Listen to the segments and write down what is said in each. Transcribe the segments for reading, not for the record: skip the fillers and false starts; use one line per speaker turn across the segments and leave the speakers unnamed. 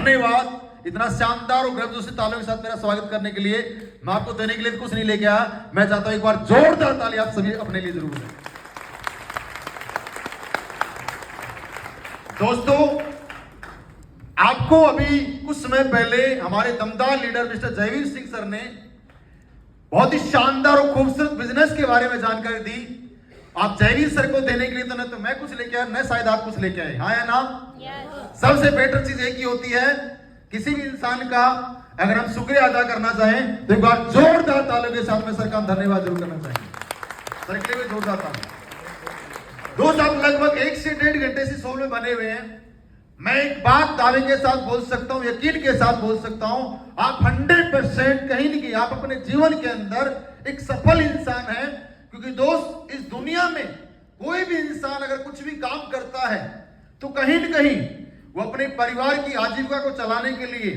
धन्यवाद इतना शानदार और गर्मजोशी से तालियों के साथ मेरा स्वागत करने के लिए। मैं आपको देने के लिए कुछ नहीं लेके आया, मैं चाहता हूं एक बार जोरदार ताली आप सभी अपने लिए जरूर दें। दोस्तों, आपको अभी कुछ समय पहले हमारे दमदार leader mister Jaiveer Singh sir ने बहुत ही शानदार और खूबसूरत बिजनेस के बारे में जानकारी दी। आप जयवीर सर को देने के लिए तो न तो मैं कुछ लेके आया, न शायद आप कुछ लेके आए, हाँ या ना? सबसे बेटर चीज एक ही होती है, किसी भी इंसान का अगर हम शुक्रिया अदा करना चाहें तो एक बार जोरदार तालियों के साथ में सर का हम धन्यवाद जरूर करना चाहेंगे। सर के लिए जोरदार ताली। दोस्त, आप लगभग 1 से 1.5 घंटे से शो में बने हुए हैं। मैं एक बात दावे के साथ बोल सकता हूं, यकीन के साथ बोल सकता हूं, आप 100% कहीं नहीं, आप अपने जीवन के अंदर एक सफल इंसान हैं। क्योंकि दोस्त, इस दुनिया में कोई भी इंसान अगर कुछ भी काम करता है तो कहीं न कहीं वो अपने परिवार की आजीविका को चलाने के लिए,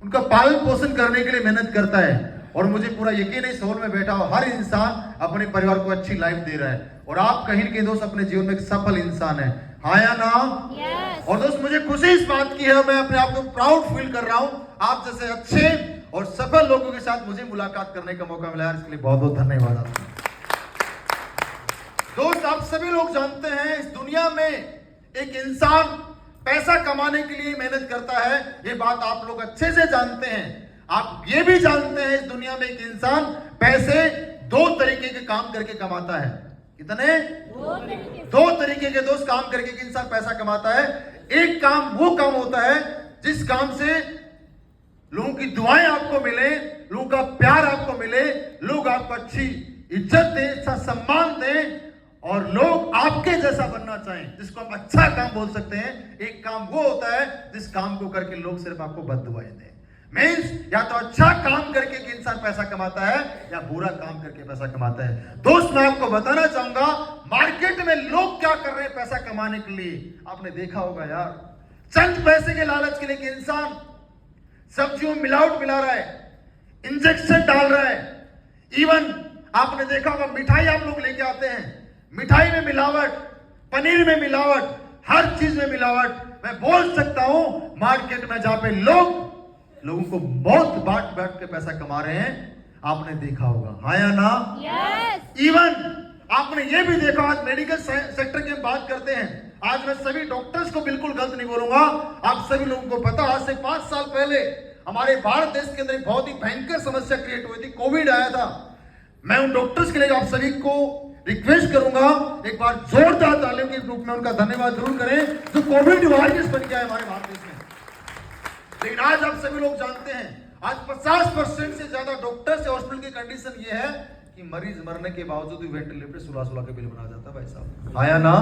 उनका पालन पोषण करने के लिए मेहनत करता है। और मुझे पूरा यकीन है इस हॉल में बैठा हुआ हर इंसान अपने परिवार को अच्छी लाइफ दे रहा है, और आप कहीं न कहीं दोस्त अपने जीवन में एक सफल इंसान है, हाँ या ना? और दोस्त, मुझे खुशी इस बात की है, मैं अपने आप को प्राउड फील कर रहा हूं, आप जैसे अच्छे और सफल लोगों के साथ मुझे मुलाकात करने का मौका मिला है, इसके लिए बहुत बहुत धन्यवाद आपका। दोस्त, आप सभी लोग जानते हैं इस दुनिया में एक इंसान पैसा कमाने के लिए मेहनत करता है, ये बात आप लोग अच्छे से जानते हैं। आप ये भी जानते हैं इस दुनिया में एक इंसान पैसे 2 तरीके के काम करके कमाता है। कितने? 2 तरीके के दोस्त काम करके एक इंसान पैसा कमाता है। एक काम वो काम होता है जिस काम से लोगों की दुआएं आपको मिले, लोगों का प्यार आपको मिले, लोग आपको अच्छी इज्जत दें, अच्छा सम्मान दें और लोग आपके जैसा बनना चाहें, जिसको हम अच्छा काम बोल सकते हैं। एक काम वो होता है जिस काम को करके लोग सिर्फ आपको बद्दुआएं दें। मींस या तो अच्छा काम करके एक इंसान पैसा कमाता है या बुरा काम करके पैसा कमाता है। दोस्त, मैं आपको बताना चाहूंगा मार्केट में लोग क्या कर रहे हैं पैसा कमाने के लिए। आपने देखा होगा यार, चंद पैसे के लालच के लिए एक इंसान सब्जियों में मिलावट मिला रहा है, इंजेक्शन डाल रहा है। इवन आपने देखा होगा मिठाई आप लोग लेके आते हैं, मिठाई में मिलावट, पनीर में मिलावट, हर चीज में मिलावट। मैं बोल सकता हूं मार्केट में जहां पे लोगों को बहुत बांट के पैसा कमा रहे हैं, आपने देखा होगा, हाँ या ना? इवन आपने ये भी देखा, आज मेडिकल सेक्टर की बात करते हैं, आज मैं सभी डॉक्टर्स को बिल्कुल गलत नहीं बोलूंगा। आप सभी लोगों को पता, आज से 5 साल पहले हमारे भारत देश के अंदर एक बहुत ही भयंकर समस्या क्रिएट हुई थी, कोविड आया था। मैं उन डॉक्टर्स के लिए आप सभी को रिक्वेस्ट करूंगा, एक बार जोरदार तालियों के रूप में उनका धन्यवाद जरूर करें, जो कोविड वॉरियर्स बन गया है हमारे भारत देश में। लेकिन आज आप सभी लोग जानते हैं, आज 50% से ज्यादा डॉक्टर्स से हॉस्पिटल की कंडीशन ये है कि मरीज मरने के बावजूद भी वेंटिलेटर पे 16 के बिल बना जाता है भाई साहब, आया ना?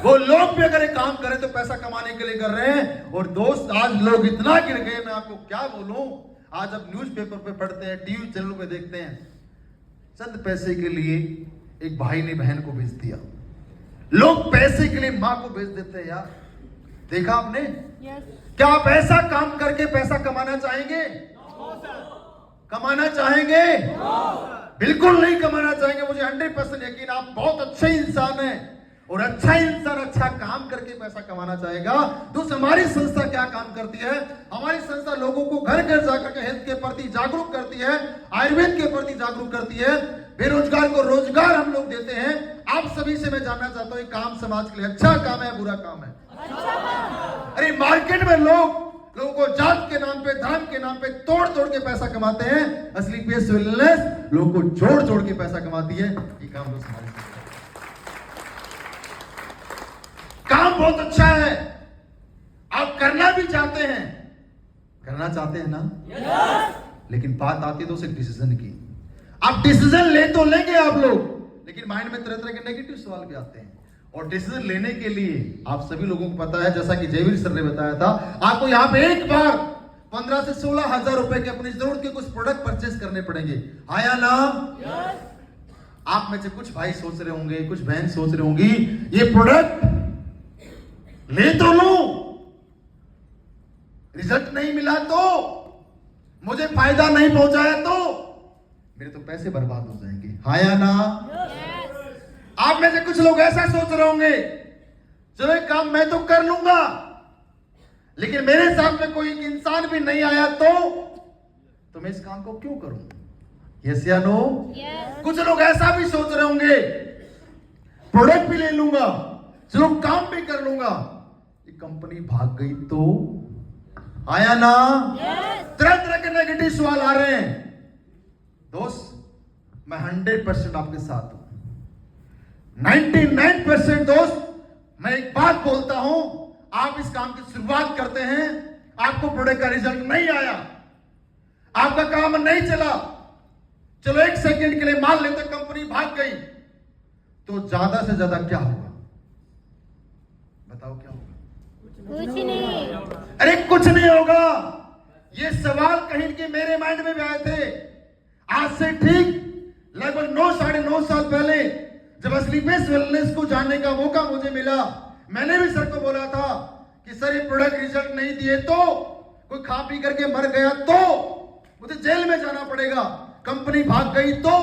वो लोग भी अगर एक काम करें तो पैसा कमाने के लिए कर रहे हैं। और दोस्त, आज लोग इतना गिर गए, मैं आपको क्या बोलूं। आज अब न्यूज़पेपर पे पढ़ते हैं, टीवी चैनलों पे देखते हैं, चंद पैसे के लिए एक भाई ने बहन को बेच दिया, लोग पैसे के लिए मां को बेच देते हैं यार। देखा आपने? क्या आप ऐसा काम करके पैसा कमाना चाहेंगे? कमाना चाहेंगे? बिल्कुल नहीं कमाना चाहेंगे। मुझे 100% यकीन, आप बहुत अच्छे इंसान हैं और अच्छा इंसान अच्छा काम करके पैसा कमाना चाहेगा। तो हमारी संस्था क्या काम करती है? हमारी संस्था लोगों को घर घर जाकर के हेल्थ के प्रति जागरूक करती है, आयुर्वेद के प्रति जागरूक करती है, बेरोजगार को रोजगार हम लोग देते हैं। आप सभी से मैं जानना चाहता हूं, ये काम समाज के लिए अच्छा काम है, बुरा काम है? अरे मार्केट में लोगों को जात के नाम पे, धर्म के नाम पे तोड़ के पैसा कमाते हैं। असली पेस वेलनेस लोगों को जोड़ के पैसा कमाती है। ये काम दोस्त हमारे काम बहुत अच्छा है, आप करना भी चाहते हैं, करना चाहते हैं ना? लेकिन बात आती है तो एक डिसीजन की। आप डिसीजन ले तो लेंगे आप लोग, लेकिन माइंड में तरह के नेगेटिव सवाल भी आते हैं। और डिसीजन लेने के लिए आप सभी लोगों को पता है, जैसा कि जयवीर सर ने बताया था, आपको यहाँ पे एक बार 15 से 16 हजार रुपए के अपनी जरूरत के कुछ प्रोडक्ट परचेस करने पड़ेंगे, आया ना? आप में से कुछ भाई सोच रहे होंगे, कुछ बहन सोच रहे होंगी, ये प्रोडक्ट ले तो लूं, रिजल्ट नहीं मिला तो, मुझे फायदा नहीं पहुंचाया तो मेरे तो पैसे बर्बाद हो जाएंगे, हाँ या ना? आप में से कुछ लोग ऐसा सोच रहे होंगे, चलो एक काम मैं तो कर लूंगा, लेकिन मेरे साथ में कोई इंसान भी नहीं आया तो मैं इस काम को क्यों करूं? यस या नो? कुछ लोग ऐसा भी सोच रहे होंगे, प्रोडक्ट भी ले लूंगा, चलो काम भी कर लूंगा, ये कंपनी भाग गई तो? आया ना? तरह तरह के नेगेटिव सवाल आ रहे हैं। दोस्त, मैं 100% आपके साथ हूं, 99% दोस्त। मैं एक बात बोलता हूं, आप इस काम की शुरुआत करते हैं, आपको प्रोडक्ट का रिजल्ट नहीं आया, आपका काम नहीं चला, चलो 1 सेकंड के लिए मान लेते कंपनी भाग गई, तो ज्यादा से ज्यादा क्या होगा? बताओ क्या होगा?
कुछ नहीं।
अरे कुछ नहीं होगा। ये सवाल कहीं के मेरे माइंड में भी आए थे। आज से ठीक लगभग 9-9.5 साल पहले जब स्लीपेस वेलनेस को जानने का मौका मुझे मिला, मैंने भी सर को बोला था कि सर ये प्रोडक्ट रिजल्ट नहीं दिए तो, कोई खा पी करके मर गया तो मुझे जेल में जाना पड़ेगा, कंपनी भाग गई तो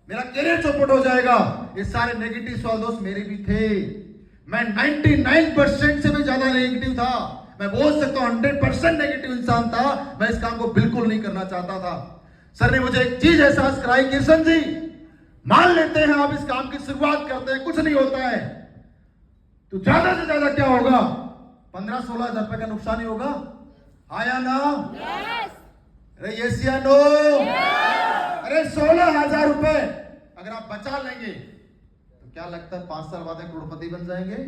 मेरा करियर चौपट हो जाएगा। ये सारे नेगेटिव सवाल दोस्त मेरे भी थे। मैं 99% से भी ज्यादा नेगेटिव था। मैं बोल सकता हूं 100% नेगेटिव इंसान था। मैं इस काम को बिल्कुल नहीं करना चाहता था। सर ने मुझे एक चीज एहसास कराई, किशन जी मान लेते हैं आप इस काम की शुरुआत करते हैं, कुछ नहीं होता है, तो ज्यादा से ज्यादा क्या होगा? 15-16 हजार रुपए का नुकसान ही होगा। आया ना? अरे यस या नो? अरे 16,000 रुपए अगर आप बचा लेंगे तो क्या लगता है 5 साल बाद करोड़पति बन जाएंगे?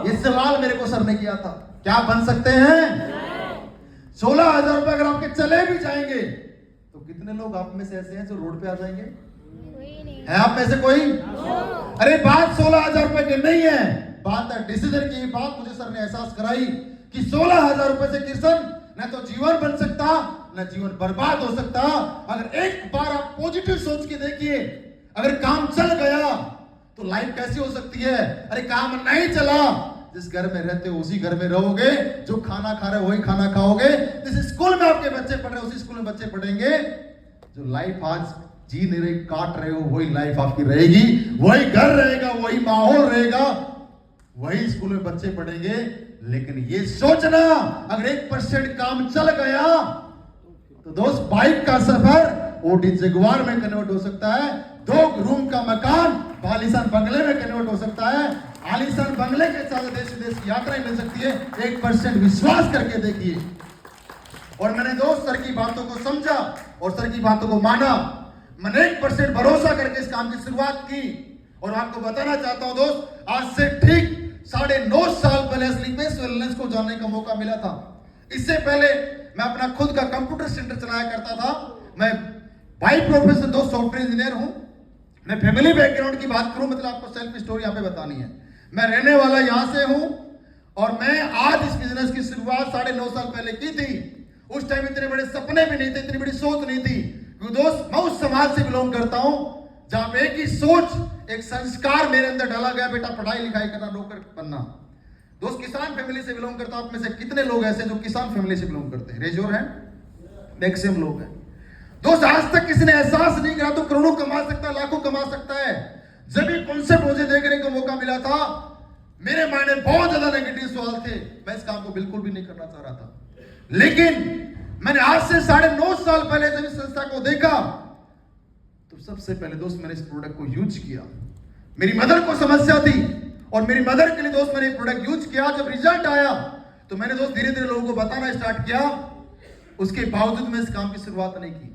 ये सवाल मेरे को सर ने किया था, क्या बन सकते हैं? 16,000 रुपए अगर आपके चले भी जाएंगे तो कितने लोग आप में से ऐसे हैं जो रोड पे आ जाएंगे? है आप में से कोई? अरे बात 16,000 रुपए की नहीं है, बात है डिसीजन की। बात मुझे सर ने एहसास कराई कि 16,000 रुपए से किशन न तो जीवन बन सकता, न जीवन बर्बाद हो सकता। अगर एक बार आप पॉजिटिव सोच के देखिए, अगर काम चल गया तो लाइफ कैसी हो सकती है? अरे काम नहीं चला, जिस घर में रहते हो उसी घर में रहोगे, जो खाना खा रहे हो वही खाना खाओगे, जिस स्कूल में आपके बच्चे पढ़ रहे हो उसी स्कूल में बच्चे पढ़ेंगे। जो लाइफ आज जी नहीं रहे, काट रहे हो, वही लाइफ आपकी रहेगी, वही घर रहेगा, वही माहौल रहेगा, वही स्कूल में बच्चे पढ़ेंगे। लेकिन ये सोचना अगर 1% काम चल गया तो दोस्त बाइक का सफर ओडी जगुआर में कन्वर्ट हो सकता है, 2 रूम का मकान आलीशान बंगले में कन्वर्ट हो सकता है, आलीशान बंगले के साथ देश विदेश की यात्राएं मिल सकती है। 1% विश्वास करके देखिए। और मैंने दोस्त सर की बातों को समझा और सर की बातों को माना। मैंने 1% भरोसा करके इस काम की शुरुआत की। और आपको बताना चाहता हूं दोस्त, आज से ठीक 9.5 साल पहले स्लीपेस वेलनेस को जानने का मौका मिला था। इससे पहले मैं अपना खुद का कंप्यूटर सेंटर चलाया करता था। मैं बाय प्रोफेशन दोस्त सॉफ्टवेयर इंजीनियर हूं। मैं फैमिली बैकग्राउंड की बात करूं, मतलब आपको सेल्फ स्टोरी यहाँ पे बतानी है। मैं रहने वाला यहां से हूं और मैं आज इस बिजनेस की शुरुआत 9.5 साल पहले की थी। उस टाइम इतने बड़े सपने भी नहीं थे, इतनी बड़ी सोच नहीं थी। क्योंकि दोस्त मैं उस समाज से बिलोंग करता हूं जहां पे एक ही सोच, एक संस्कार मेरे अंदर डाला गया, बेटा पढ़ाई लिखाई करना, नौकर बनना। दोस्त किसान फैमिली से बिलोंग करता हूं। आप में से कितने लोग ऐसे जो किसान फैमिली से बिलोंग करते हैं? Raise your hand. मैक्सिमम लोग हैं। दोस्त आज तक किसी ने एहसास नहीं करा तो करोड़ों कमा सकता है, लाखों कमा सकता है। जब ये कॉन्सेप्ट मुझे देखने का मौका मिला था, मेरे माइंड में बहुत ज्यादा नेगेटिव सवाल थे। मैं इस काम को बिल्कुल भी नहीं करना चाह रहा था। लेकिन मैंने आज से 9.5 साल पहले जब इस संस्था को देखा तो सबसे पहले दोस्त मैंने इस प्रोडक्ट को यूज किया। मेरी मदर को समस्या थी और मेरी मदर के लिए दोस्त मैंने प्रोडक्ट यूज किया। जब रिजल्ट आया तो मैंने दोस्त धीरे धीरे लोगों को बताना स्टार्ट किया। उसके बावजूद मैं इस काम की शुरुआत नहीं की,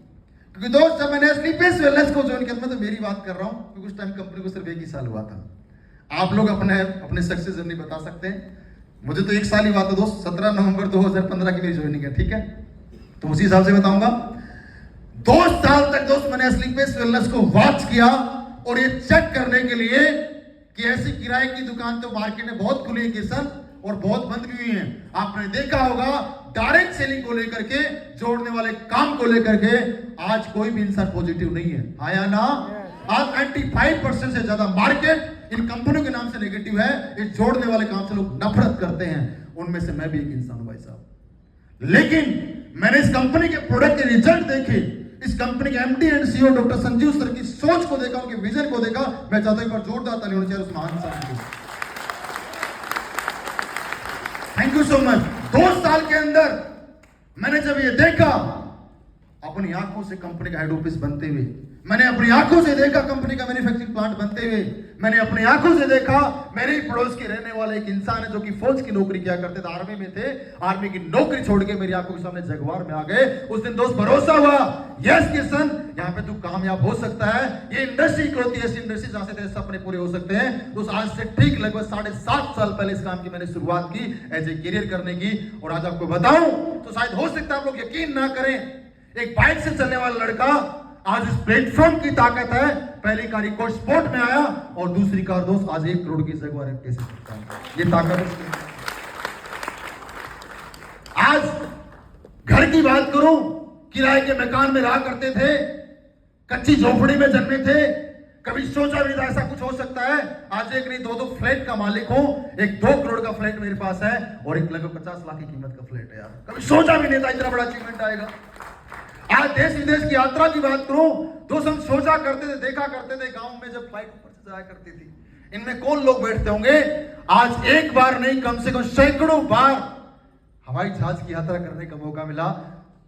क्योंकि दोस्त जब मैंने स्लीपेस वेलनेस को ज्वाइन किया, मैं तो मेरी बात कर रहा हूं, क्योंकि उस टाइम कंपनी को सिर्फ 1 ही साल हुआ था। आप लोग अपने सक्सेस जर्नी बता सकते हैं। मुझे तो 1 साल ही हुआ था दोस्त। 17 नवंबर 2015 की मेरी ज्वाइनिंग है, ठीक है, तो उसी हिसाब से बताऊंगा। 2 साल तक दोस्त मैंने स्लीपेस वेलनेस को वॉच किया और ये चेक करने के लिए कि ऐसी किराए की दुकान तो मार्केट में बहुत खुली है किशन, और बहुत बंद भी हुई हैं। आपने देखा होगा डायरेक्ट सेलिंग को लेकर के, जोड़ने वाले काम को लेकर के आज कोई भी इंसान पॉजिटिव नहीं है। आया ना? आज 95% से ज्यादा मार्केट इन कंपनियों के नाम से नेगेटिव है। इस जोड़ने वाले काम से लोग नफरत करते हैं। उनमें से मैं भी एक इंसान हूं भाई साहब। लेकिन मैंने इस कंपनी के प्रोडक्ट के रिजल्ट देखे, इस कंपनी के MD and CEO doctor Sanjeev sir की सोच को देखा, उनके विजन को देखा। मैं चाहता हूं एक बार जोरदार ताली होनी चाहिए उस महान इंसान की। Thank you so much. 2 साल के अंदर मैंने जब ये देखा, अपनी आंखों से कंपनी का हेड ऑफिस बनते हुए, मैंने अपनी आंखों से देखा कंपनी का मैन्युफैक्चरिंग प्लांट बनते हुए, मैंने अपनी आंखों से देखा मेरे ही पड़ोस के रहने वाले एक इंसान है जो कि फौज की नौकरी किया करते थे, आर्मी में थे, आर्मी की नौकरी छोड़ के मेरी आंखों के सामने जगवार में आ गए। उस दिन दोस्त भरोसा हुआ, यस किशन, यहाँ पे तू कामयाब हो सकता है। ये इंडस्ट्री इकलौती ऐसी इंडस्ट्री जहां से तेरे सपने पूरे हो सकते हैं। तो आज से ठीक लगभग 7.5 साल पहले इस काम की मैंने शुरुआत की एज ए करियर करने की। और आज आपको बताऊं तो शायद हो सकता है आप लोग यकीन ना करें, एक बाइक से चलने वाला लड़का आज इस प्लेटफॉर्म की ताकत है। पहली कार इको स्पोर्ट में आया और दूसरी कार दोस्त आज 1 करोड़ की जगह कैसे सकता है, ये ताकत है। आज घर की बात करूं, किराए के मकान में रहा करते थे, कच्ची झोपड़ी में जन्मे थे, कभी सोचा भी था ऐसा कुछ हो सकता है। आज एक नहीं 2 फ्लैट का मालिक हूं। एक 2 करोड़ का फ्लैट मेरे पास है और एक लगभग 50 लाख की कीमत का फ्लैट है। यार कभी सोचा भी नहीं था इतना बड़ा अचीवमेंट आएगा। आज देश विदेश की यात्रा की बात करूं, दोस्त हम सोचा करते थे, देखा करते थे गांव में जब फ्लाइट ऊपर से जाया करती थी, इनमें कौन लोग बैठते होंगे। आज एक बार नहीं कम से कम सैकड़ों बार हवाई जहाज की यात्रा करने का मौका मिला,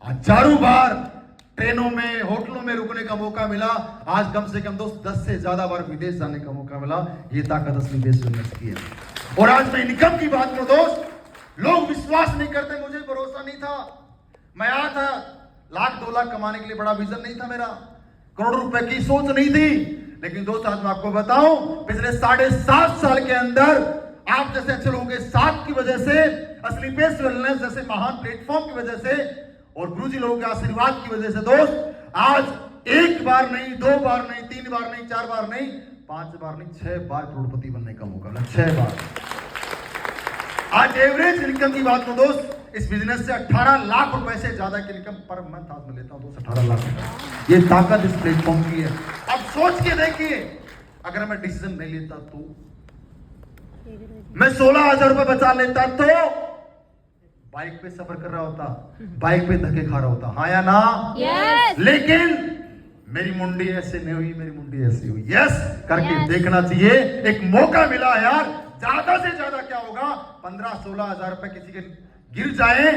हजारों बार ट्रेनों में, होटलों में रुकने का मौका मिला। आज कम से कम दोस्त 10 से ज्यादा बार विदेश जाने का मौका मिला। ये ताकत असली देश बिजनेस की है। और आज मैं इनकम की बात करूं दोस्त, लोग विश्वास नहीं करते, मुझे भरोसा नहीं था। मैं आया था 1,00,000-2 लाख कमाने के लिए, बड़ा विजन नहीं था मेरा, करोड़ रुपए की सोच नहीं थी। लेकिन दोस्त आज मैं आपको बताऊं, पिछले 7.5 साल के अंदर आप जैसे अच्छे लोगों के साथ की वजह से, असली बेस्ट वेलनेस जैसे महान प्लेटफॉर्म की वजह से और गुरुजी लोगों के आशीर्वाद की वजह से दोस्त आज 1 बार नहीं, 2 बार नहीं, 3 बार नहीं, 4 बार नहीं, 5 बार नहीं, 6 बार करोड़पति बनने का मौका मिला। 6 बार। आज एवरेज इनकम की बात करूं दोस्त, इस बिजनेस से 18 लाख रुपए से ज्यादा की इनकम पर मंथ आज मैं लेता हूं दोस्त, 18 लाख रुपए। ये ताकत इस प्लेटफॉर्म की है। अब सोच के देखिए, अगर मैं डिसीजन नहीं लेता तो मैं 16,000 रुपए बचा लेता तो बाइक पे सफर कर रहा होता, बाइक पे धक्के खा रहा होता, हाँ या ना?
Yes.
लेकिन मेरी मुंडी ऐसे नहीं हुई, मेरी मुंडी ऐसी हुई। यस करके देखना चाहिए। एक मौका मिला यार, ज्यादा से ज्यादा क्या होगा, 15-16 हजार रुपए किसी के गिर जाए,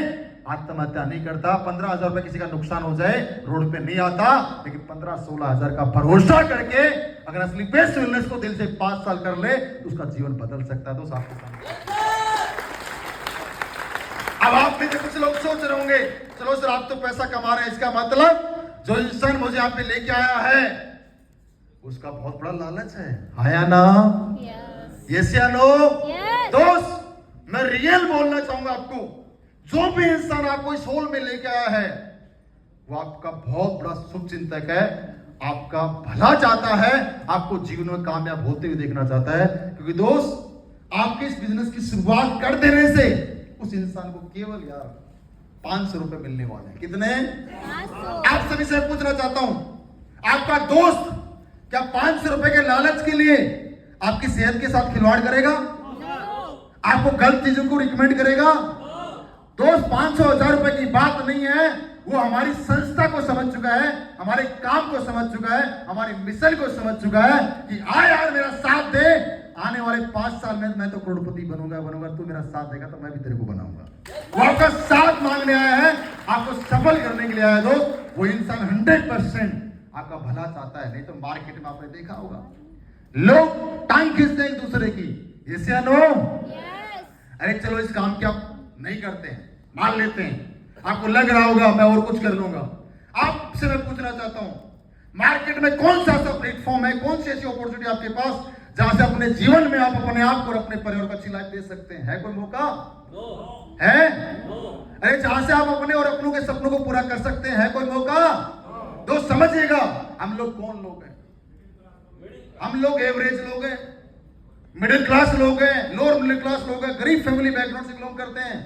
आत्महत्या नहीं करता। 15,000 रुपए किसी का नुकसान हो जाए, रोड पे नहीं आता। लेकिन 15-16 हजार का भरोसा करके अगर असली बेस्ट वेलनेस को दिल से 5 साल कर ले, उसका जीवन बदल सकता है। तो आपके सामने अब आप में से कुछ लोग सोच रहे होंगे, चलो सर आप तो पैसा कमा रहे हैं, इसका मतलब जो इंसान मुझे यहाँ पे लेके आया है उसका बहुत बड़ा लालच है, हाँ या ना? यस या नो? दोस्त मैं रियल बोलना चाहूंगा आपको, जो भी इंसान आपको इस होल में लेके आया है वो आपका बहुत बड़ा शुभ चिंतक है, आपका भला चाहता है, आपको जीवन में कामयाब होते हुए देखना चाहता है। क्योंकि दोस्त आपके इस बिजनेस की शुरुआत कर देने से उस इंसान को केवल यार 500 रुपए मिलने वाले हैं। कितने? 500। आप सभी से पूछना चाहता हूं, आपका दोस्त क्या 500 रुपए के लालच के लिए आपकी सेहत के साथ खिलवाड़ करेगा? आपको गलत चीजों को रिकमेंड करेगा? दोस्त 500-1000 रुपए की बात नहीं है, वो हमारी संस्था को समझ चुका है, हमारे काम को समझ चुका है, हमारे मिशन को समझ चुका है कि आ यार मेरा साथ दे, आने वाले 5 साल में मैं तो करोड़पति बनूंगा, तू मेरा साथ देगा तो मैं भी तेरे को बनाऊंगा। वो आपका साथ मांगने आया है, आपको सफल करने के लिए आया है दोस्त। वो इंसान 100% आपका भला चाहता है। नहीं तो मार्केट में आपने देखा होगा लोग टांग खींचते हैं एक दूसरे की, यस या नो? अरे चलो इस काम की आप नहीं करते हैं, मान लेते हैं, आपको लग रहा होगा मैं और कुछ कर लूंगा। आपसे मैं पूछना चाहता हूं, मार्केट में कौन सा ऐसा प्लेटफॉर्म है, कौन सी ऐसी अपॉर्चुनिटी आपके पास जहां से अपने जीवन में आप अपने आप को और अपने परिवार को अच्छी लाइफ दे सकते हैं? है कोई मौका? है? अरे जहां से आप अपने और अपनों के सपनों को पूरा कर सकते हैं, है कोई मौका? दोस्त समझिएगा, हम लोग कौन लोग हैं? हम लोग एवरेज लोग हैं, मिडिल क्लास लोग हैं, लोअर मिडिल क्लास लोग हैं, गरीब फैमिली बैकग्राउंड से बिलोंग करते हैं।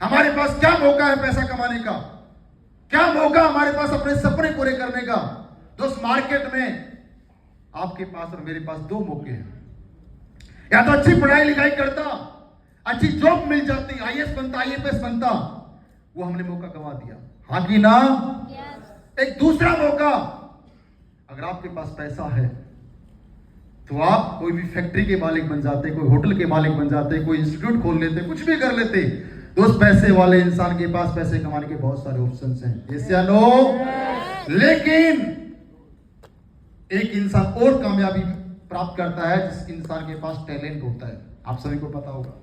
हमारे पास क्या मौका है पैसा कमाने का? क्या मौका हमारे पास अपने सपने पूरे करने का? दोस्त मार्केट में आपके पास और मेरे पास 2 मौके हैं, या तो अच्छी पढ़ाई लिखाई करता, अच्छी जॉब मिल जाती, आईएएस बनता, आईएफएस बनता, वो हमने मौका गंवा दिया, हाँ कि ना? एक दूसरा मौका, अगर आपके पास पैसा है तो आप कोई भी फैक्ट्री के मालिक बन जाते, कोई होटल के मालिक बन जाते, कोई इंस्टीट्यूट खोल लेते, कुछ भी कर लेते। दोस्त पैसे वाले इंसान के पास पैसे कमाने के बहुत सारे ऑप्शंस हैं, यस या नो? लेकिन एक इंसान और कामयाबी प्राप्त करता है जिस इंसान के पास टैलेंट होता है। आप सभी को पता होगा,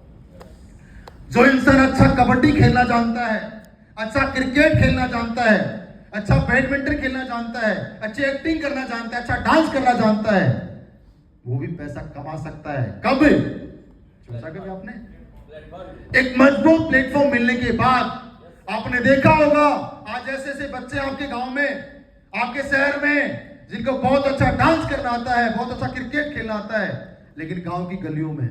जो इंसान अच्छा कबड्डी खेलना जानता है, अच्छा क्रिकेट खेलना जानता है, अच्छा बैडमिंटन खेलना जानता है, अच्छी एक्टिंग करना जानता है, अच्छा डांस करना जानता है, वो भी पैसा कमा सकता है। कब? सोचा कभी आपने? एक मजबूत प्लेटफॉर्म मिलने के बाद। आपने देखा होगा आज ऐसे ऐसे बच्चे आपके गांव में, आपके शहर में, जिनको बहुत अच्छा डांस करना आता है, बहुत अच्छा क्रिकेट खेलना आता है, लेकिन गांव की गलियों में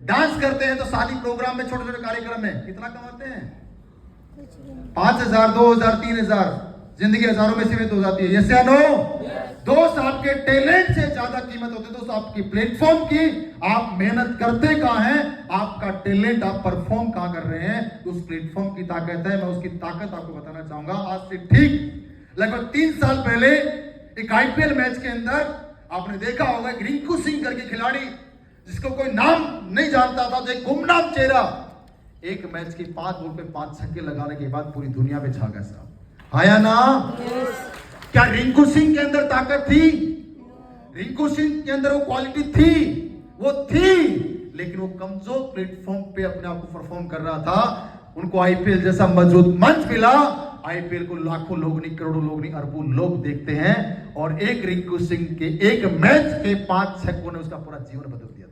डांस करते हैं तो शादी प्रोग्राम में, छोटे छोटे कार्यक्रम में कितना कमाते हैं? 5,000, 2,000, 3,000, जिंदगी हजारों में सीमित हो जाती है, यस या नो? दोस्त आपके टैलेंट से ज्यादा कीमत होती है दोस्त आपकी प्लेटफॉर्म की। आप मेहनत करते कहां हैं, आपका टैलेंट, आप परफॉर्म कहां कर रहे हैं, तो उस प्लेटफॉर्म की ताकत है। मैं उसकी ताकत आपको बताना चाहूंगा। आज से ठीक लगभग 3 साल पहले एक आईपीएल मैच के अंदर आपने देखा होगा, एक रिंकू सिंह करके खिलाड़ी, जिसको कोई नाम नहीं जानता था, जो एक गुमनाम चेहरा, एक मैच के 5 बॉल पे 5 छक्के लगाने के बाद पूरी दुनिया में छा गया साहब। आया ना? क्या रिंकू सिंह के अंदर ताकत थी? रिंकू सिंह के अंदर वो क्वालिटी थी? वो थी, लेकिन वो कमजोर प्लेटफॉर्म पे अपने आप को परफॉर्म कर रहा था। उनको आईपीएल जैसा मजबूत मंच मिला। आईपीएल को लाखों लोग नहीं, करोड़ों लोग नहीं, अरबों लोग देखते हैं, और एक रिंकू सिंह के एक मैच के 5 छक्कों ने उसका पूरा जीवन बदल दिया।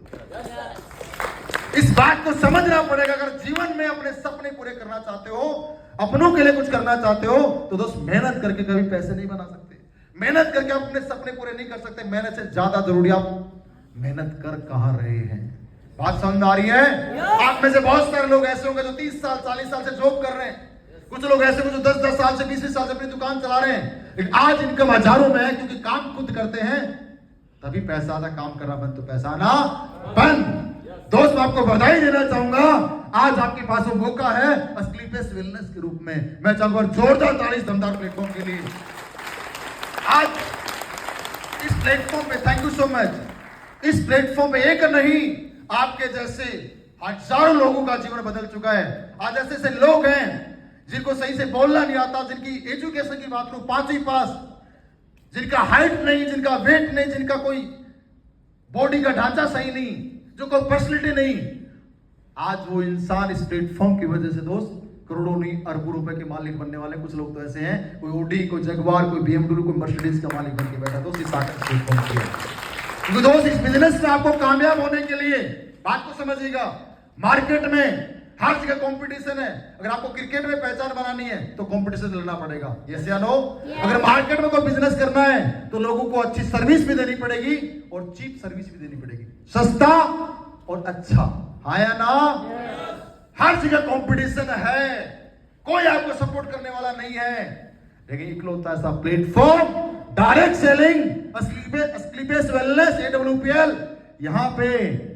इस बात को समझना पड़ेगा। अगर जीवन में अपने सपने पूरे करना चाहते हो, अपनों के लिए कुछ करना चाहते हो, तो दोस्त मेहनत करके कभी पैसे नहीं बना सकते, मेहनत करके आप अपने सपने पूरे नहीं कर सकते। मेहनत से ज्यादा जरूरी आप मेहनत कर कहां रहे हैं। बात समझ में आ रही है? आप में से बहुत सारे लोग ऐसे होंगे जो 30 साल 40 साल से जॉब कर रहे हैं। कुछ लोग ऐसे जो 10-10 साल से 20 साल से अपनी दुकान चला रहे हैं, लेकिन आज इनकम हजारों में है, क्योंकि काम खुद करते हैं, तभी पैसा आता। काम करना बंद तो पैसा ना बंद। दोस्त, मैं आपको बधाई देना चाहूंगा, आज आपके पास वो मौका है अस्क्लेपियस वेलनेस के रूप में। मैं चाहूंगा जोरदार ताली इस दमदार प्लेटफॉर्म के लिए। आज इस प्लेटफॉर्म पे थैंक यू सो मच। इस प्लेटफॉर्म पे एक नहीं, आपके जैसे हजारों लोगों का जीवन बदल चुका है। आज ऐसे ऐसे लोग हैं जिनको सही से बोलना नहीं आता, जिनकी एजुकेशन की बात करूं 5वीं पास, जिनका हाइट नहीं, जिनका वेट नहीं, जिनका कोई बॉडी का ढांचा सही नहीं, जो कोई पर्सनैलिटी नहीं, आज वो इंसान इस प्लेटफॉर्म की वजह से दोस्त करोड़ों नहीं अरबों रुपए के मालिक बनने वाले। कुछ लोग तो ऐसे हैं, कोई ओडी, कोई जगुआर, कोई बीएमडब्ल्यू, कोई मर्सिडीज का मालिक बन के बैठा दोस्त इस ताकत प्लेटफॉर्म के लिए। क्योंकि दोस्त इस बिजनेस में आपको कामयाब होने के लिए, बात को समझिएगा, मार्केट में हर जगह कंपटीशन है। अगर आपको क्रिकेट में पहचान बनानी है तो कंपटीशन लड़ना पड़ेगा, यस या नो? अगर मार्केट में कोई बिजनेस करना है तो लोगों को अच्छी सर्विस भी देनी पड़ेगी और चीप सर्विस भी देनी पड़ेगी, सस्ता और अच्छा, हाँ या ना? हर जगह कंपटीशन है, कोई आपको सपोर्ट करने वाला नहीं है, लेकिन इकलौता ऐसा platform direct selling Asclepius Wellness AWPL। यहां पे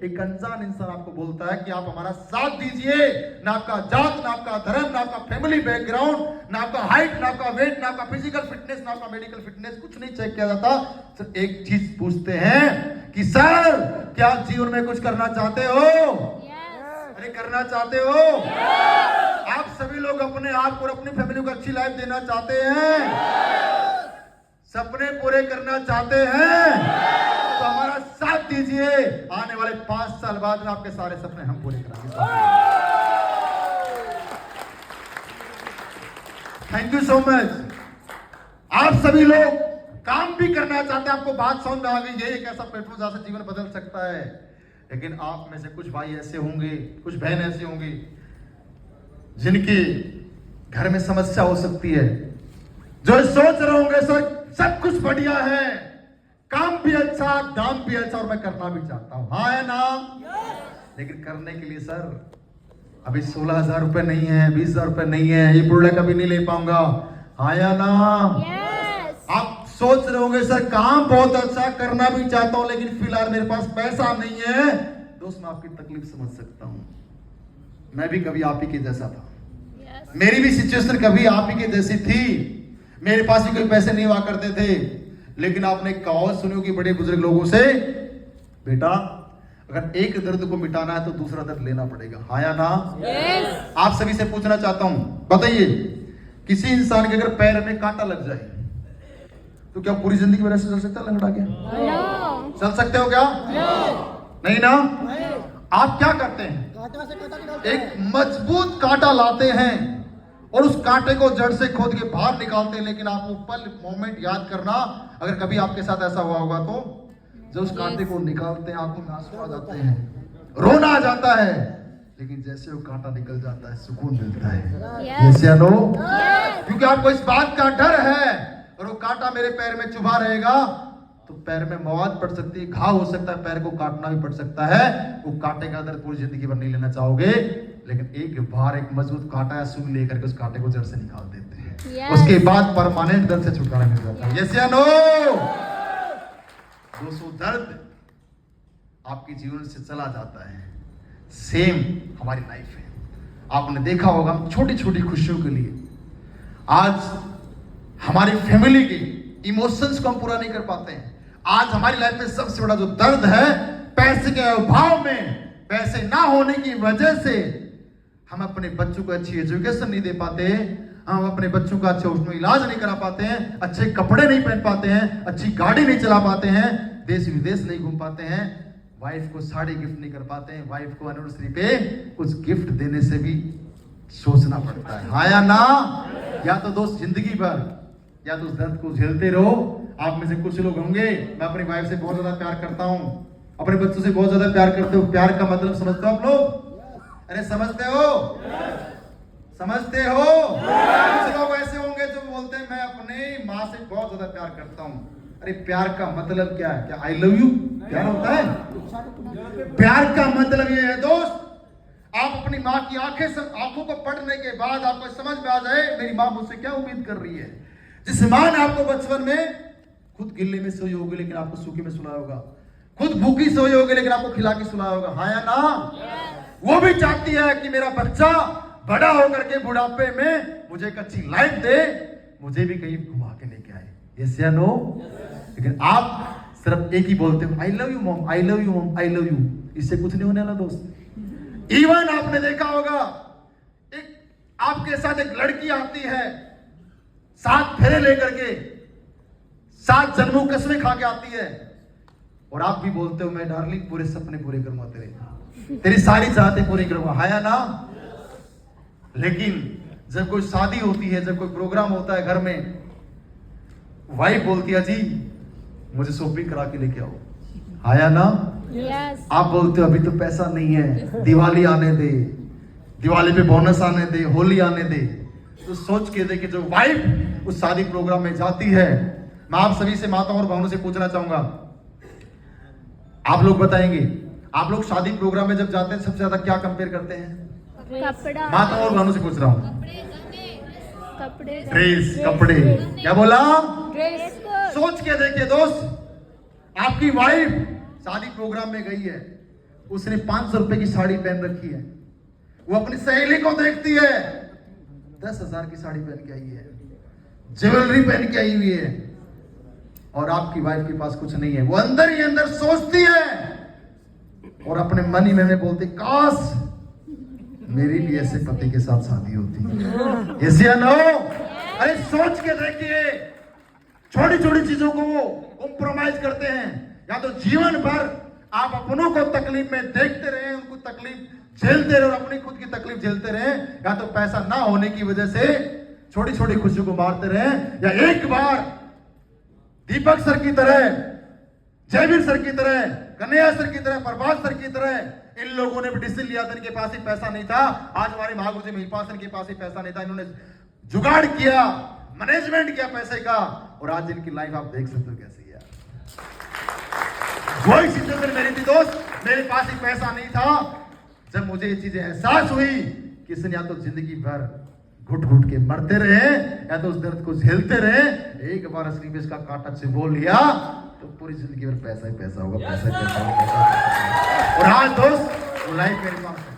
एक अनजान इंसान आपको बोलता है कि आप हमारा साथ दीजिए। ना आपका जात, ना आपका धर्म, ना आपका फैमिली बैकग्राउंड, ना आपका हाइट, ना आपका वेट, ना आपका फिजिकल फिटनेस, ना आपका मेडिकल फिटनेस, कुछ नहीं चेक किया जाता। सिर्फ एक चीज पूछते हैं कि सर क्या आप जीवन में कुछ करना चाहते हो? अरे करना चाहते हो? आप सभी लोग अपने आप और अपनी फैमिली को अच्छी लाइफ देना चाहते हैं, सपने पूरे करना चाहते हैं, तो हमारा साथ दीजिए। आने वाले 5 साल बाद में आपके सारे सपने हम पूरे कराएंगे। Thank you so much. आप सभी लोग काम भी करना चाहते हैं, आपको बात समझ में आ गई, ये एक ऐसा प्लेटफॉर्म जहां से जीवन बदल सकता है। लेकिन आप में से कुछ भाई ऐसे होंगे, कुछ बहन ऐसी होंगी जिनकी घर में समस्या हो सकती है, जो सोच रहे होंगे सर सब कुछ बढ़िया है, काम भी अच्छा, दाम भी अच्छा, और मैं करना भी चाहता हूं, हाँ है ना? लेकिन करने के लिए सर अभी 16,000 रुपए नहीं है, 20,000 रुपए नहीं है, ये प्रोडक्ट अभी नहीं ले पाऊंगा, हाँ या ना? आप सोच रहे होंगे सर काम बहुत अच्छा, करना भी चाहता हूं, लेकिन फिलहाल मेरे पास पैसा नहीं है। दोस्त, मैं आपकी तकलीफ समझ सकता हूं, मैं भी कभी आप ही के जैसा था, मेरी भी सिचुएशन कभी आप ही के जैसी थी। मेरे पास भी कोई पैसे नहीं हुआ करते थे, लेकिन आपने कहावत सुनी होगी बड़े बुजुर्ग लोगों से, बेटा अगर एक दर्द को मिटाना है तो दूसरा दर्द लेना पड़ेगा, हाँ या ना?
Yes.
आप सभी से पूछना चाहता हूं, बताइए किसी इंसान के अगर पैर में कांटा लग जाए तो क्या पूरी जिंदगी में ऐसे चल सकता है लंगड़ा के?
No.
चल सकते हो क्या? नहीं ना? आप क्या करते हैं? एक मजबूत कांटा लाते हैं और उस कांटे को जड़ से खोद के बाहर निकालते हैं, लेकिन आप वो पल मोमेंट याद करना, अगर कभी आपके साथ ऐसा हुआ होगा तो जब उस कांटे को निकालते हैं आंखों में आंसू आ जाते हैं, रोना आ जाता है, लेकिन जैसे वो कांटा निकल जाता है सुकून मिलता है।
Yes.
या नो?
Yes.
क्योंकि आपको इस बात का डर है और वो कांटा मेरे पैर में चुभा रहेगा तो पैर में मवाद पड़ सकती है, घाव हो सकता है, पैर को काटना भी पड़ सकता है। वो कांटे का दर्द पूरी जिंदगी भर नहीं लेना चाहोगे, लेकिन एक बार एक मजबूत कांटा या सुई लेकर के उस कांटे को जड़ से निकाल देते हैं।
Yes.
उसके बाद परमानेंट दर्द से छुटकारा मिल जाता है। यस या नो? दोस्तों, दर्द आपके जीवन से चला जाता है, सेम हमारी लाइफ है। आपने देखा होगा छोटी छोटी खुशियों के लिए आज हमारी फैमिली के इमोशंस को हम पूरा नहीं कर पाते हैं। आज हमारी लाइफ में सबसे बड़ा जो दर्द है, पैसे के अभाव में, पैसे ना होने की वजह से हम अपने बच्चों को अच्छी एजुकेशन नहीं दे पाते, हम अपने बच्चों का अच्छा उसमें इलाज नहीं करा पाते हैं, अच्छे कपड़े नहीं पहन पाते हैं, अच्छी गाड़ी नहीं चला पाते हैं, देश विदेश नहीं घूम पाते हैं, वाइफ को साड़ी गिफ्ट नहीं कर पाते हैं, वाइफ को एनिवर्सरी पे कुछ गिफ्ट देने से भी सोचना पड़ता है, हाँ या ना? या तो दोस्त जिंदगी भर या तो उस दर्द को झेलते रहो। आप में से कुछ लोग होंगे, मैं अपनी वाइफ से बहुत ज्यादा प्यार करता हूँ, अपने बच्चों से बहुत ज्यादा प्यार करते हो। प्यार का मतलब समझते हो आप लोग? अरे समझते हो? समझते हो? कुछ लोग ऐसे होंगे जो बोलते हैं मैं अपनी माँ से बहुत ज्यादा प्यार करता हूँ। अरे प्यार का मतलब क्या है? क्या आई लव यू प्यार होता है? प्यार का मतलब ये है दोस्त, आप अपनी माँ की आंखों को पढ़ने के बाद आपको समझ में आ जाए मेरी माँ मुझसे क्या उम्मीद कर रही है। जिस माँ ने आपको बचपन में खुद गिल्ले में सोई होगी लेकिन आपको सूखे में सुलाया होगा, खुद भूखी सोई होगी लेकिन आपको खिला के सुलाया होगा, हाँ या ना? वो भी चाहती है कि मेरा बच्चा बड़ा होकर के बुढ़ापे में मुझे एक अच्छी लाइफ दे, मुझे भी कहीं घुमा के लेके आए। यस या नो? लेकिन आप सिर्फ एक ही बोलते हो, I love you mom, I love you mom, I love you. इससे कुछ नहीं होने वाला दोस्त। इवन आपने देखा होगा, एक आपके साथ एक लड़की आती है, 7 फेरे लेकर के, 7 जन्मों कसमें खा के आती है, और आप भी बोलते हो मैं डार्लिंग पूरे सपने पूरे करूंगा, तेरी सारी चाहते पूरी करूंगा, हाँ या ना? लेकिन जब कोई शादी होती है, जब कोई प्रोग्राम होता है घर में, वाइफ बोलती है जी मुझे शॉपिंग करा के लेके आओ, हाँ या ना?
Yes.
आप बोलते हो अभी तो पैसा नहीं है, दिवाली आने दे, दिवाली पे बोनस आने दे, होली आने दे। तो सोच के देखिए जो वाइफ उस शादी प्रोग्राम में जाती है, मैं आप सभी से माताओं और बहनों से पूछना चाहूंगा, आप लोग बताएंगे आप लोग शादी प्रोग्राम में जब जाते हैं सबसे ज्यादा क्या कंपेयर करते हैं?
कपड़ा,
माताओं और बहनों से पूछ रहा हूँ।
कपड़े,
ड्रेस, कपड़े, क्या बोला?
ड्रेस।
सोच के देखिए दोस्त, आपकी वाइफ शादी प्रोग्राम में गई है, उसने 500 रुपए की साड़ी पहन रखी है, वो अपनी सहेली को देखती है 10,000 की साड़ी पहन के आई है, ज्वेलरी पहन के आई हुई है, और आपकी वाइफ के पास कुछ नहीं है। वो अंदर ही अंदर सोचती है और अपने मन ही में बोलती काश मेरी भी ऐसे पति के साथ शादी होती। यस या नो? अरे सोच के देखिए, छोटी छोटी चीजों को वो कॉम्प्रोमाइज करते हैं। या तो जीवन भर आप अपनों को तकलीफ में देखते रहे, उनको तकलीफ झेलते रहे और अपनी खुद की तकलीफ झेलते रहे, या तो पैसा ना होने की वजह से छोटी छोटी खुशियों को मारते रहे, या एक बार दीपक सर की तरह, जयवीर सर की तरह, कन्हैया सर की तरह, प्रभात सर की तरह इन लोगों ने भी डिसीजन लिया था, इनके पास ही पैसा नहीं था। आज हमारे महागुरु जी महिपासन के पास ही पैसा नहीं था, इन्होंने जुगाड़ किया, मैनेजमेंट किया पैसे का, और आज इनकी लाइफ आप देख सकते हो कैसी है। वही सिचुएशन मेरी थी दोस्त, मेरे पास ही पैसा नहीं था। जब मुझे ये चीजें एहसास हुई कि इसने या तो जिंदगी भर घुट घुट के मरते रहे या तो उस दर्द को झेलते रहे, एक बार असली में इसका कांटा चिबो लिया तो पूरी जिंदगी भर पैसा ही पैसा होगा, पैसा ही पैसा होगा। और आज दोस्त वो लाइफ मेरे पास है।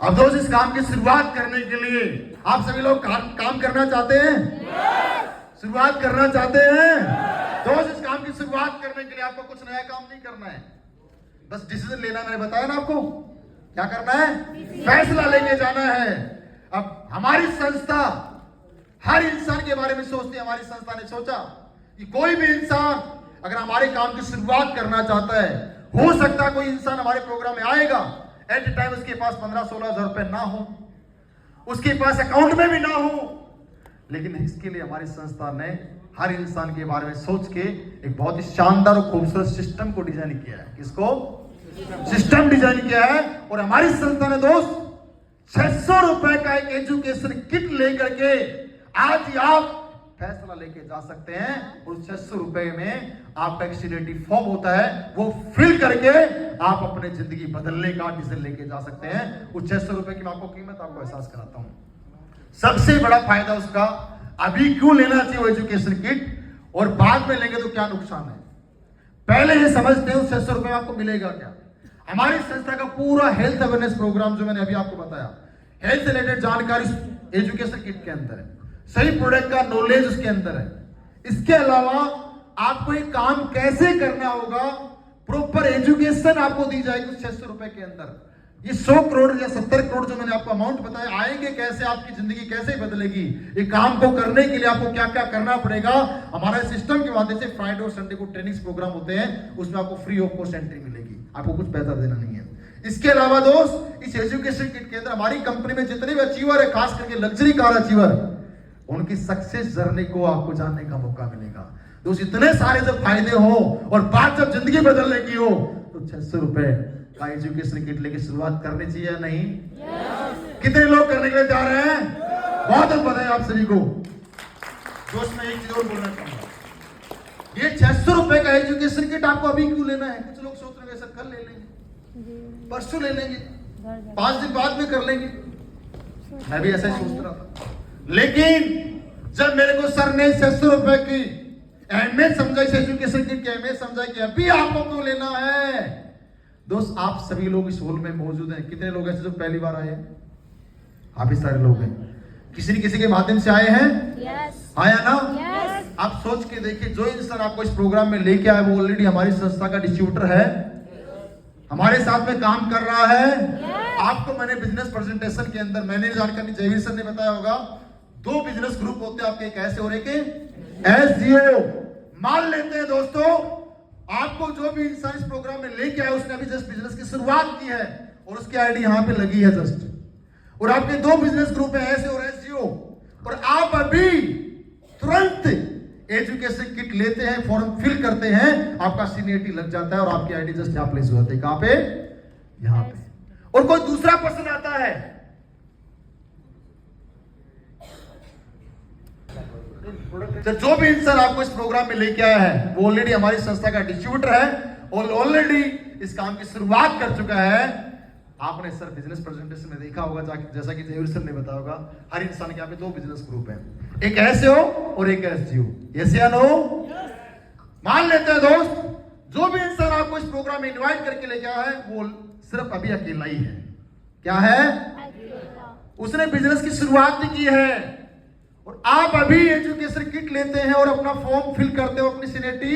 अब दोस्त इस काम की शुरुआत करने के लिए आप सभी लोग काम करना चाहते हैं? शुरुआत करना चाहते हैं? दोस्त इस काम की शुरुआत करने के लिए आपको कुछ नया काम नहीं करना है, बस डिसीजन लेना, मैंने बताया ना आपको क्या करना है, फैसला लेके जाना है। अब हमारी संस्था हर इंसान के बारे में सोचती है। हमारी संस्था ने सोचा कि कोई भी इंसान अगर हमारे काम की शुरुआत करना चाहता है, हो सकता है कोई इंसान हमारे प्रोग्राम में आएगा, एट ए टाइम उसके पास 15-16 हजार रुपए ना हो, उसके पास अकाउंट में भी ना हो, लेकिन इसके लिए हमारी संस्था ने हर इंसान के बारे में सोच के एक बहुत ही शानदार और खूबसूरत सिस्टम को डिजाइन किया है। किसको? सिस्टम डिजाइन किया है। और हमारी संस्था ने दोस्त 600 रुपए का एक एजुकेशन किट लेकर के आज ही आप फैसला लेके जा सकते हैं। और 600 रुपए में आपका एक सीनेटी फॉर्म होता है, वो फिल करके आप अपने जिंदगी बदलने का डिसीजन लेके जा सकते हैं। उस 600 रुपए की मैं आपको कीमत आपको एहसास कराता हूं। सबसे बड़ा फायदा उसका, अभी क्यों लेना चाहिए वो एजुकेशन किट और बाद में लेंगे तो क्या नुकसान है, पहले ये समझते हैं उस 600 रुपए में आपको मिलेगा क्या। हमारी संस्था का पूरा हेल्थ अवेयरनेस प्रोग्राम जो मैंने अभी आपको बताया, हेल्थ रिलेटेड जानकारी एजुकेशन किट के अंदर है, सही प्रोडक्ट का नॉलेज उसके अंदर है। इसके अलावा आपको एक काम कैसे करना होगा, प्रॉपर एजुकेशन आपको दी जाएगी उस 600 रुपए के अंदर। ये 100 करोड़ या 70 करोड़ जो मैंने आपको अमाउंट बताया, आएंगे कैसे, आपकी जिंदगी कैसे बदलेगी, एक काम को करने के लिए आपको क्या क्या करना पड़ेगा। हमारा सिस्टम के माध्यम से फ्राइडे और संडे को ट्रेनिंग्स प्रोग्राम होते हैं, उसमें आपको फ्री ऑफ कॉस्ट एंट्री मिलेगी, आपको कुछ पैसा देना नहीं है। इसके अलावा दोस्त, इस एजुकेशन किट के अंदर हमारी कंपनी में जितने भी अचीवर है, खास करके लग्जरी कार अचीवर, उनकी सक्सेस जर्नी को आपको जानने का मौका मिलेगा। दोस्त, इतने सारे जब फायदे हो और बात जब जिंदगी बदलने की हो, तो 600 रुपए का एजुकेशन किट लेके शुरुआत करनी चाहिए या नहीं? कितने लोग करने के लिए जा रहे हैं? बहुत बधाई आप सभी को। दोस्त, मैं एक चीज और बोलना चाहूंगा, ये 600 रुपए का एजुकेशन किट आपको अभी क्यों लेना है? कुछ लोग सोच रहे हैं सर कल ले लेंगे, परसों ले लेंगे, 5 दिन बाद में कर लेंगे। मैं भी ऐसा ही सोच रहा था, लेकिन जब मेरे को सर ने 600 रुपए की अहमियत समझाई, एजुकेशन किट की अहमियत समझाई कि अभी आपको क्यों लेना है। दोस्त, आप सभी लोग इस हॉल में मौजूद हैं। कितने लोग ऐसे जो पहली बार आए हैं? काफी सारे लोग हैं। किसी न किसी के माध्यम से आए हैं? आया ना? आप सोच के देखिए, जो इंसान आपको इस प्रोग्राम में लेके आया वो ऑलरेडी हमारी संस्था का डिस्ट्रीब्यूटर है, हमारे साथ में काम कर रहा है। आपको मैंने बिजनेस प्रेजेंटेशन के अंदर मैंने जानकारी जयवीर सर ने बताया होगा, 2 बिजनेस ग्रुप होते हैं आपके, एक ऐसे और एक एसजीओ। मान लेते हैं दोस्तों, आपको जो भी इंसान इस प्रोग्राम में लेके आया उसने अभी जस्ट बिजनेस की शुरुआत की है और उसकी आईडी यहां पे लगी है जस्ट, और आपके 2 बिजनेस ग्रुप है, ऐसे और एसजीओ, और आप अभी तुरंत एजुकेशन किट लेते हैं, फॉर्म फिल करते हैं, आपका सीनियरिटी लग जाता है और आपकी आईडी जस्ट यहां प्लेस हो जाती है। कहां पे? यहां पे। और कोई दूसरा पर्सन आता है, जो भी इंसान आपको इस प्रोग्राम में लेके आया है वो ऑलरेडी हमारी संस्था का डिस्ट्रीब्यूटर है और ऑलरेडी इस काम की शुरुआत कर चुका है। आपने सर बिजनेस प्रेजेंटेशन में देखा होगा, जैसा कि जयवीर सर ने बताया होगा, हर इंसान के यहाँ पे 2 बिजनेस ग्रुप हैं, एक एसओ और एक एसजीओ। यस या नो? मान लेते हैं दोस्त, जो भी इंसान आपको इस प्रोग्राम में इन्वाइट करके लेके आया है वो सिर्फ अभी अकेला ही है। क्या है? उसने बिजनेस की शुरुआत भी की है और आप अभी एजुकेशन किट लेते हैं और अपना फॉर्म फिल करते हो, अपनी सीनियरिटी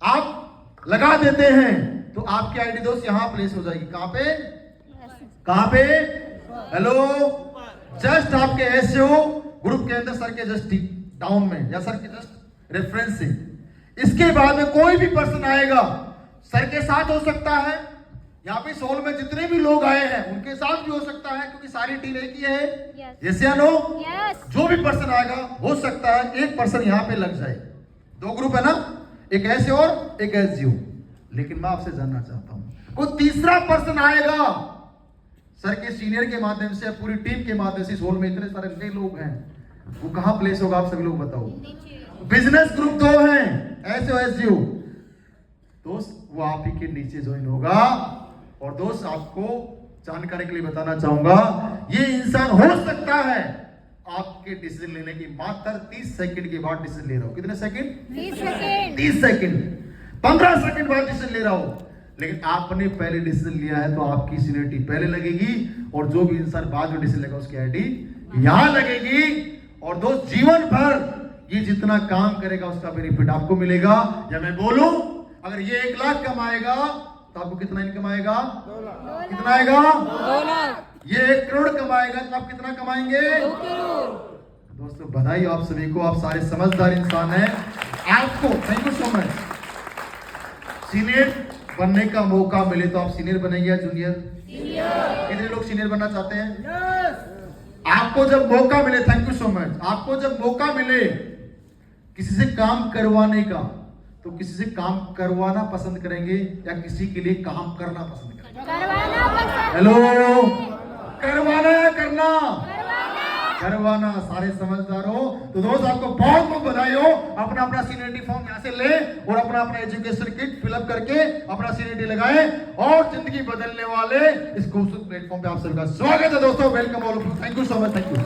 आप लगा देते हैं, तो आपकी आईडी दोस्त यहां प्लेस हो जाएगी। कहां पे? कहां पे? हेलो, जस्ट आपके एसओ ग्रुप के अंदर, सर के जस्ट डाउन में या सर के जस्ट रेफरेंस से। इसके बाद में कोई भी पर्सन आएगा, सर के साथ हो सकता है, यहाँ पे सोल में जितने भी लोग आए हैं उनके साथ भी हो सकता है, क्योंकि सारी टीम एक ही है। यस या नो? जो भी पर्सन आएगा, हो सकता है एक पर्सन यहाँ पे लग जाए। 2 ग्रुप है ना, एक ऐसे और एक एसजीओ। लेकिन मैं आपसे जानना चाहता हूं, कोई तीसरा पर्सन आएगा सर के सीनियर के माध्यम से, पूरी टीम के माध्यम से, सोल में इतने सारे नए लोग हैं, वो कहां प्लेस होगा? आप सभी लोग बताओ। बिजनेस ग्रुप 2 हैं, एसओ एसजीओ, दोस्त वो आप ही के नीचे ज्वाइन होगा। और दोस्त, आपको जानकारी के लिए बताना चाहूंगा, ये इंसान हो सकता है आपके डिसीजन लेने की मात्र 30 सेकंड के बाद डिसीजन ले रहा हो। कितने सेकंड? 30 सेकंड, 15 सेकंड बाद डिसीजन ले रहा हो, लेकिन आपने पहले डिसीजन लिया है तो आपकी सीनियरिटी पहले लगेगी, और जो भी इंसान बाद में डिसीजन लेगा उसकी आईडी यहां लगेगी। और दोस्त, जीवन भर ये जितना काम करेगा उसका बेनिफिट आपको मिलेगा। या मैं बोलूं, अगर ये 1 लाख कमाएगा तो तो आपको कितना इनकम आएगा? कितना आएगा?
2 लाख।
ये 1 करोड़ कमाएगा तो आप कितना कमाएंगे?
2 करोड़।
दोस्तों बधाई आप सभी को, आप सारे समझदार इंसान हैं। आपको thank you so much. Senior बनने का मौका मिले तो आप सीनियर बनेंगे या जूनियर? कितने लोग सीनियर बनना चाहते हैं? आपको जब मौका मिले, थैंक यू सो मच, आपको जब मौका मिले किसी से काम करवाने का, तो किसी से काम करवाना पसंद करेंगे या किसी के लिए काम करना पसंद करेंगे?
करवाना पसंद।
हेलो, करवाना या करना? करवाना। सारे समझदार हो तो दोस्त आपको बहुत बहुत बधाई हो। अपना अपना सीनियरिटी फॉर्म यहाँ से ले और अपना अपना एजुकेशन किट फिलअप करके अपना सीनियरिटी लगाएं और जिंदगी बदलने वाले इस खूबसूरत प्लेटफॉर्म पे आप सभी का स्वागत है दोस्तों। Welcome all of you. Thank you so much. Thank you.